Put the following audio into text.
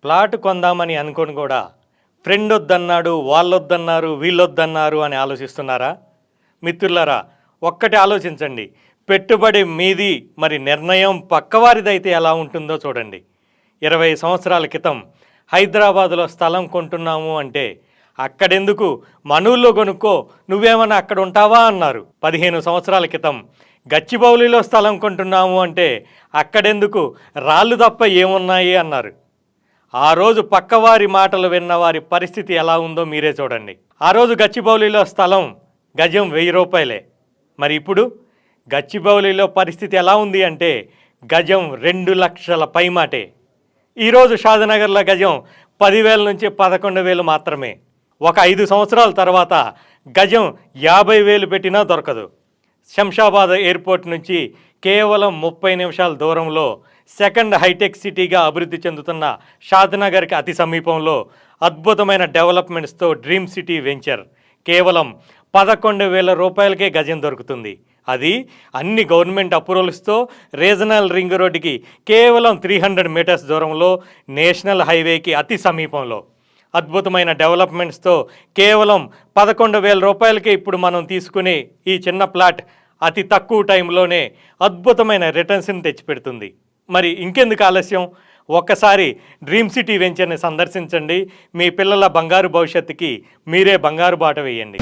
Plot కొందామని అనుకొని కూడా ఫ్రెండ్ వద్దన్నాడు, వాళ్ళొద్దన్నారు, వీళ్ళొద్దన్నారు అని ఆలోచిస్తున్నారా? మిత్రులారా, ఒక్కటి ఆలోచించండి. పెట్టుబడి మీది, మరి నిర్ణయం పక్కవారిదైతే ఎలా ఉంటుందో చూడండి. 20 సంవత్సరాల క్రితం హైదరాబాదులో స్థలం కొంటున్నాము అంటే అక్కడెందుకు, మనూల్లో కొనుక్కో, నువ్వేమన్నా అక్కడ ఉంటావా అన్నారు. 15 సంవత్సరాల క్రితం గచ్చిబౌలిలో స్థలం కొంటున్నాము అంటే అక్కడెందుకు, రాళ్ళు తప్ప ఏమున్నాయి అన్నారు. ఆ రోజు పక్కవారి మాటలు విన్న వారి పరిస్థితి ఎలా ఉందో మీరే చూడండి. ఆ రోజు గచ్చిబౌలిలో స్థలం గజం 1000 రూపాయలే. మరి ఇప్పుడు గచ్చిబౌలిలో పరిస్థితి ఎలా ఉంది అంటే గజం 2 లక్షల పైమాటే. ఈరోజు షాద్నగర్లో గజం 10,000 నుంచి 11,000 మాత్రమే. ఒక 5 సంవత్సరాల తర్వాత గజం 50,000 పెట్టినా దొరకదు. శంషాబాద్ ఎయిర్పోర్ట్ నుంచి కేవలం 30 నిమిషాల దూరంలో సెకండ్ హైటెక్ సిటీగా అభివృద్ధి చెందుతున్న షాద్నగర్కి అతి సమీపంలో అద్భుతమైన డెవలప్మెంట్స్తో డ్రీమ్ సిటీ వెంచర్ కేవలం 11,000 రూపాయలకే గజం దొరుకుతుంది. అది అన్ని గవర్నమెంట్ అప్రూవల్స్తో రీజనల్ రింగ్ రోడ్డుకి కేవలం 300 మీటర్స్ దూరంలో, నేషనల్ హైవేకి అతి సమీపంలో అద్భుతమైన డెవలప్మెంట్స్తో కేవలం 11,000 రూపాయలకే ఇప్పుడు మనం తీసుకునే ఈ చిన్న ప్లాట్ అతి తక్కువ టైంలోనే అద్భుతమైన రిటర్న్స్ని తెచ్చిపెడుతుంది. మరి ఇంకెందుకు ఆలస్యం? ఒక్కసారి డ్రీమ్ సిటీ వెంచర్ని సందర్శించండి. మీ పిల్లల బంగారు భవిష్యత్తుకి మీరే బంగారు బాట వేయండి.